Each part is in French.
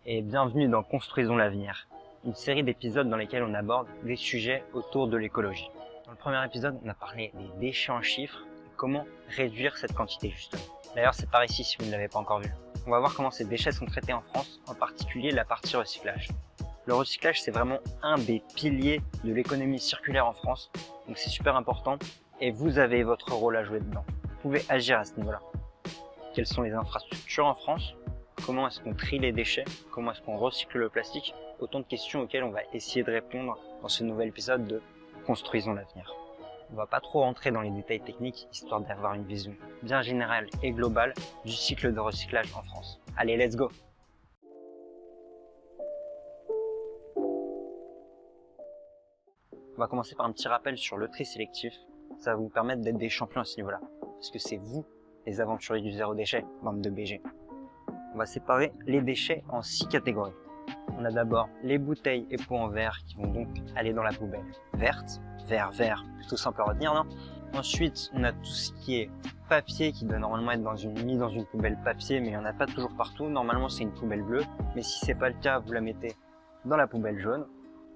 et bienvenue dans Construisons l'avenir, une série d'épisodes dans lesquels on aborde des sujets autour de l'écologie. Dans le premier épisode, on a parlé des déchets en chiffres et comment réduire cette quantité justement. D'ailleurs, c'est par ici si vous ne l'avez pas encore vu. On va voir comment ces déchets sont traités en France, en particulier la partie recyclage. Le recyclage, c'est vraiment un des piliers de l'économie circulaire en France, donc c'est super important et vous avez votre rôle à jouer dedans. Vous pouvez agir à ce niveau-là. Quelles sont les infrastructures en France? Comment est-ce qu'on trie les déchets? Comment est-ce qu'on recycle le plastique? Autant de questions auxquelles on va essayer de répondre dans ce nouvel épisode de Construisons l'avenir. On va pas trop rentrer dans les détails techniques, histoire d'avoir une vision bien générale et globale du cycle de recyclage en France. Allez, let's go! On va commencer par un petit rappel sur le tri sélectif. Ça va vous permettre d'être des champions à ce niveau-là. Parce que c'est vous, les aventuriers du zéro déchet, bande de BG. On va séparer les déchets en 6 catégories. On a d'abord les bouteilles et pots en verre qui vont donc aller dans la poubelle verte. Vert, plutôt simple à retenir, non? Ensuite, on a tout ce qui est papier qui doit normalement être mis dans une poubelle papier, mais il n'y en a pas toujours partout. Normalement, c'est une poubelle bleue. Mais si c'est pas le cas, vous la mettez dans la poubelle jaune.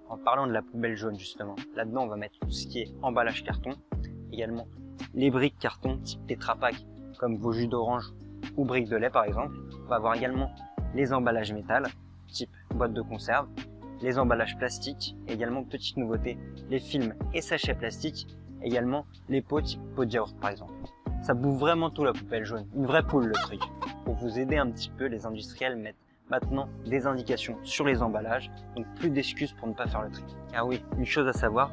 En parlant de la poubelle jaune justement, là-dedans on va mettre tout ce qui est emballage carton, également les briques carton type Tetra Pak comme vos jus d'orange ou briques de lait par exemple. On va avoir également les emballages métal type boîte de conserve, les emballages plastiques, également petite nouveauté, les films et sachets plastiques, également les pots type pot de yaourt par exemple. Ça bouffe vraiment tout la poubelle jaune, une vraie poule le truc. Pour vous aider un petit peu, les industriels mettent maintenant des indications sur les emballages, donc plus d'excuses pour ne pas faire le tri. Ah oui, une chose à savoir,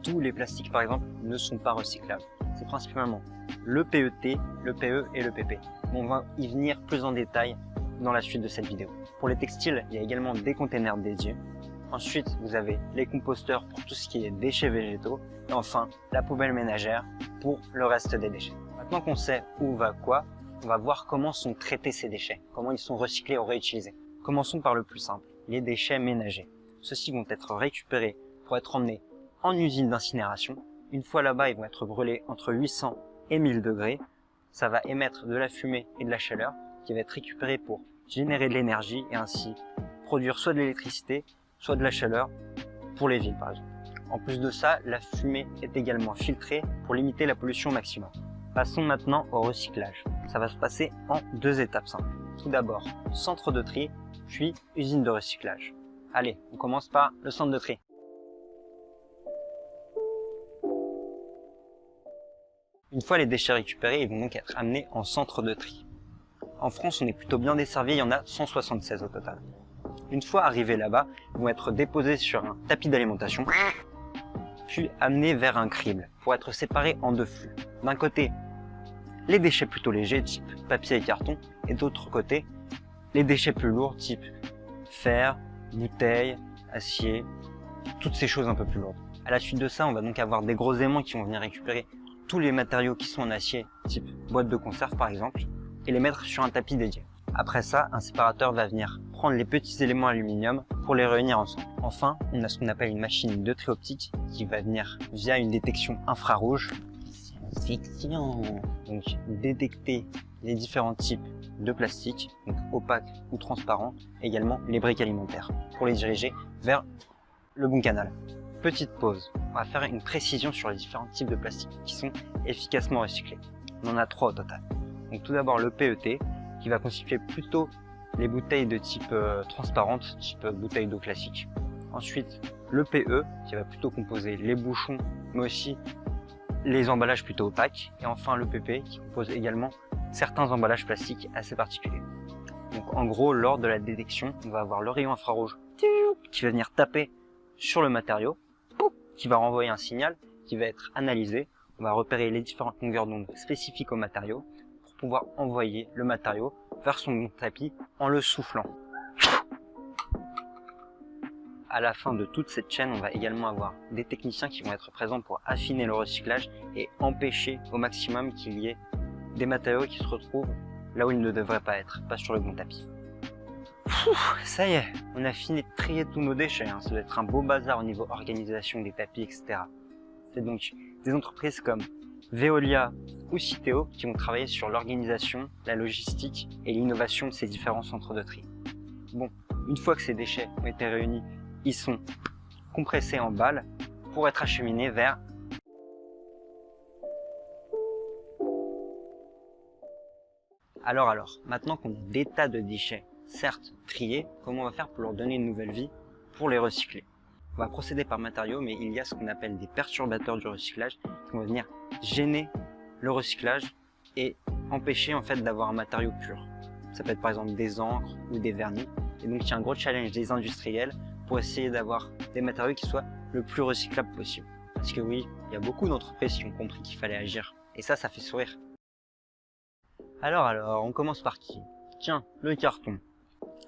tous les plastiques par exemple ne sont pas recyclables. C'est principalement le PET, le PE et le PP. On va y venir plus en détail dans la suite de cette vidéo. Pour les textiles, il y a également des containers dédiés. Ensuite, vous avez les composteurs pour tout ce qui est déchets végétaux. Et enfin, la poubelle ménagère pour le reste des déchets. Maintenant qu'on sait où va quoi, on va voir comment sont traités ces déchets, comment ils sont recyclés ou réutilisés. Commençons par le plus simple, les déchets ménagers. Ceux-ci vont être récupérés pour être emmenés en usine d'incinération. Une fois là-bas, ils vont être brûlés entre 800 et 1000 degrés. Ça va émettre de la fumée et de la chaleur qui va être récupérée pour générer de l'énergie et ainsi produire soit de l'électricité, soit de la chaleur pour les villes par exemple. En plus de ça, la fumée est également filtrée pour limiter la pollution au maximum. Passons maintenant au recyclage. Ça va se passer en 2 étapes simples. Tout d'abord, centre de tri, puis usine de recyclage. Allez, on commence par le centre de tri. Une fois les déchets récupérés, ils vont donc être amenés en centre de tri. En France, on est plutôt bien desservi, il y en a 176 au total. Une fois arrivés là-bas, ils vont être déposés sur un tapis d'alimentation, puis amenés vers un crible pour être séparés en 2 flux. D'un côté, les déchets plutôt légers type papier et carton, et d'autre côté, les déchets plus lourds type fer, bouteilles, acier, toutes ces choses un peu plus lourdes. À la suite de ça, on va donc avoir des gros aimants qui vont venir récupérer tous les matériaux qui sont en acier, type boîte de conserve par exemple, et les mettre sur un tapis dédié. Après ça, un séparateur va venir prendre les petits éléments aluminium pour les réunir ensemble. Enfin, on a ce qu'on appelle une machine de tri optique qui va venir via une détection infrarouge. Science-fiction. Donc détecter les différents types de plastique, donc opaques ou transparents, également les briques alimentaires, pour les diriger vers le bon canal. Petite pause, on va faire une précision sur les différents types de plastique qui sont efficacement recyclés. On en a 3 au total. Donc tout d'abord le PET, qui va constituer plutôt les bouteilles de type transparente, type bouteille d'eau classique. Ensuite, le PE, qui va plutôt composer les bouchons, mais aussi les emballages plutôt opaques. Et enfin le PP, qui compose également certains emballages plastiques assez particuliers. Donc en gros, lors de la détection, on va avoir le rayon infrarouge qui va venir taper sur le matériau, qui va renvoyer un signal qui va être analysé. On va repérer les différentes longueurs d'onde spécifiques au matériau pour pouvoir envoyer le matériau vers son tapis en le soufflant. À la fin de toute cette chaîne, on va également avoir des techniciens qui vont être présents pour affiner le recyclage et empêcher au maximum qu'il y ait des matériaux qui se retrouvent là où ils ne devraient pas être, pas sur le bon tapis. Ça y est, on a fini de trier tous nos déchets, ça doit être un beau bazar au niveau organisation des tapis, etc. C'est donc des entreprises comme Veolia ou Citeo qui vont travailler sur l'organisation, la logistique et l'innovation de ces différents centres de tri. Bon, Une fois que ces déchets ont été réunis, ils sont compressés en balles pour être acheminés vers Alors, maintenant qu'on a des tas de déchets, certes triés, comment on va faire pour leur donner une nouvelle vie, pour les recycler? On va procéder par matériaux, mais il y a ce qu'on appelle des perturbateurs du recyclage qui vont venir gêner le recyclage et empêcher en fait d'avoir un matériau pur. Ça peut être par exemple des encres ou des vernis. Et donc il y a un gros challenge des industriels pour essayer d'avoir des matériaux qui soient le plus recyclables possible. Parce que oui, il y a beaucoup d'entreprises qui ont compris qu'il fallait agir. Et ça fait sourire. Alors, on commence par qui? Tiens, le carton.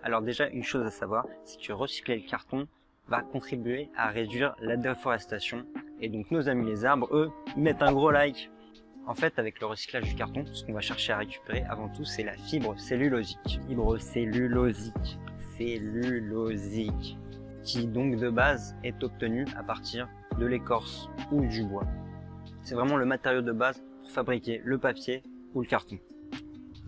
Alors déjà, une chose à savoir, c'est que recycler le carton va contribuer à réduire la déforestation. Et donc nos amis les arbres, eux, mettent un gros like. En fait, avec le recyclage du carton, ce qu'on va chercher à récupérer avant tout, c'est la fibre cellulosique. Fibre cellulosique, qui donc de base est obtenue à partir de l'écorce ou du bois. C'est vraiment le matériau de base pour fabriquer le papier ou le carton.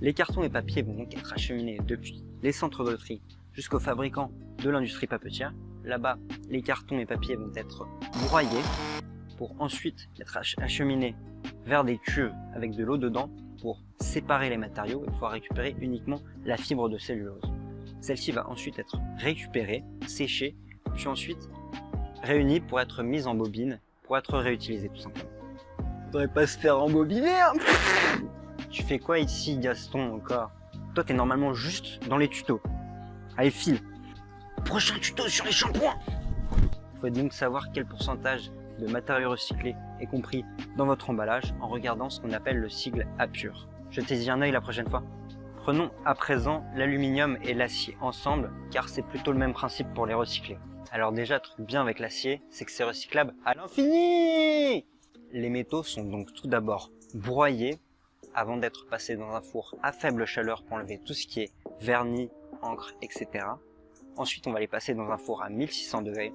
Les cartons et papiers vont donc être acheminés depuis les centres de tri jusqu'aux fabricants de l'industrie papetière. Là-bas, les cartons et papiers vont être broyés pour ensuite être acheminés vers des cuves avec de l'eau dedans pour séparer les matériaux et pouvoir récupérer uniquement la fibre de cellulose. Celle-ci va ensuite être récupérée, séchée, puis ensuite réunie pour être mise en bobine, pour être réutilisée tout simplement. Faudrait pas se faire embobiner, hein. Tu fais quoi ici, Gaston, encore? Toi, t'es normalement juste dans les tutos. Allez, file. Prochain tuto sur les shampoings. Il faut donc savoir quel pourcentage de matériaux recyclés est compris dans votre emballage en regardant ce qu'on appelle le sigle APUR. Jetez-y un œil la prochaine fois. Prenons à présent l'aluminium et l'acier ensemble, car c'est plutôt le même principe pour les recycler. Alors déjà, truc bien avec l'acier, c'est que c'est recyclable à l'infini. Les métaux sont donc tout d'abord broyés avant d'être passés dans un four à faible chaleur pour enlever tout ce qui est vernis, encre, etc. Ensuite, on va les passer dans un four à 1600 degrés.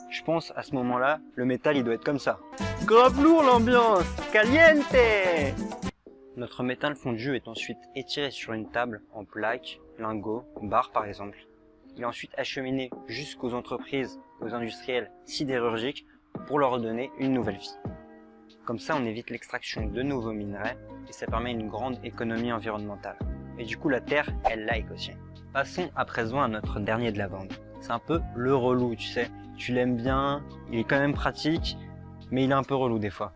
Je pense, à ce moment-là, le métal, il doit être comme ça. Grave lourd l'ambiance! Caliente! Notre métal fondu est ensuite étiré sur une table en plaques, lingots, barres par exemple. Il est ensuite acheminé jusqu'aux entreprises, aux industriels sidérurgiques pour leur redonner une nouvelle vie. Comme ça, on évite l'extraction de nouveaux minerais et ça permet une grande économie environnementale. Et du coup, la Terre, elle like aussi. Passons à présent à notre dernier de la bande. C'est un peu le relou, tu sais. Tu l'aimes bien, il est quand même pratique, mais il est un peu relou des fois.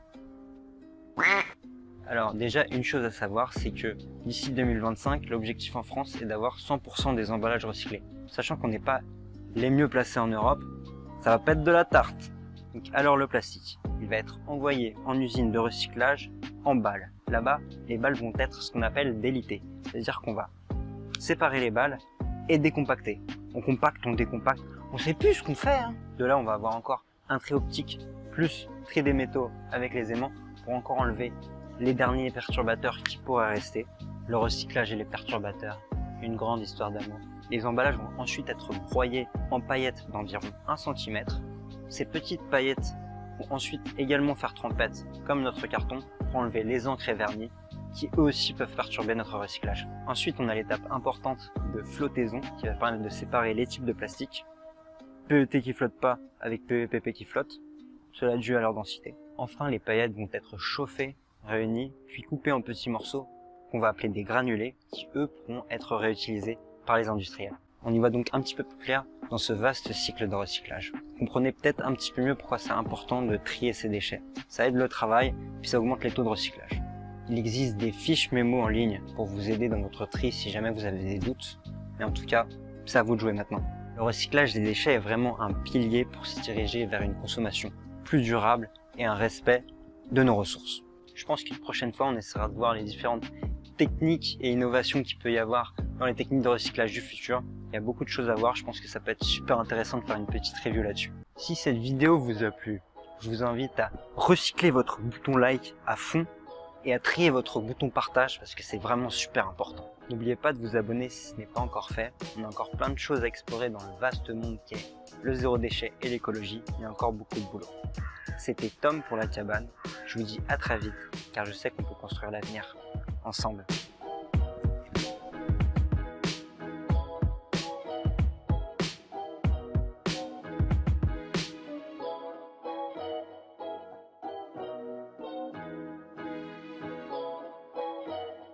Alors déjà, une chose à savoir, c'est que d'ici 2025, l'objectif en France est d'avoir 100% des emballages recyclés. Sachant qu'on n'est pas les mieux placés en Europe, ça va pas être de la tarte. Donc, alors le plastique, il va être envoyé en usine de recyclage en balles. Là-bas, les balles vont être ce qu'on appelle délitées. C'est-à-dire qu'on va séparer les balles et décompacter. On compacte, on décompacte, on sait plus ce qu'on fait. Hein. De là, on va avoir encore un tri optique plus tri des métaux avec les aimants pour encore enlever les derniers perturbateurs qui pourraient rester. Le recyclage et les perturbateurs, une grande histoire d'amour. Les emballages vont ensuite être broyés en paillettes d'environ 1 cm. Ces petites paillettes vont ensuite également faire trempette, comme notre carton, pour enlever les encres et vernis, qui eux aussi peuvent perturber notre recyclage. Ensuite, on a l'étape importante de flottaison, qui va permettre de séparer les types de plastique. PET qui flotte pas avec PEPP qui flotte, cela dû à leur densité. Enfin, les paillettes vont être chauffées, réunies, puis coupées en petits morceaux, qu'on va appeler des granulés, qui eux pourront être réutilisés par les industriels. On y voit donc un petit peu plus clair dans ce vaste cycle de recyclage. Vous comprenez peut-être un petit peu mieux pourquoi c'est important de trier ces déchets. Ça aide le travail, puis ça augmente les taux de recyclage. Il existe des fiches mémo en ligne pour vous aider dans votre tri si jamais vous avez des doutes. Mais en tout cas, c'est à vous de jouer maintenant. Le recyclage des déchets est vraiment un pilier pour se diriger vers une consommation plus durable et un respect de nos ressources. Je pense qu'une prochaine fois, on essaiera de voir les différentes techniques et innovations qu'il peut y avoir dans les techniques de recyclage du futur. Il y a beaucoup de choses à voir, je pense que ça peut être super intéressant de faire une petite review là-dessus. Si cette vidéo vous a plu, je vous invite à recycler votre bouton like à fond et à trier votre bouton partage parce que c'est vraiment super important. N'oubliez pas de vous abonner si ce n'est pas encore fait. On a encore plein de choses à explorer dans le vaste monde qui est le zéro déchet et l'écologie. Il y a encore beaucoup de boulot. C'était Tom pour la cabane. Je vous dis à très vite car je sais qu'on peut construire l'avenir ensemble.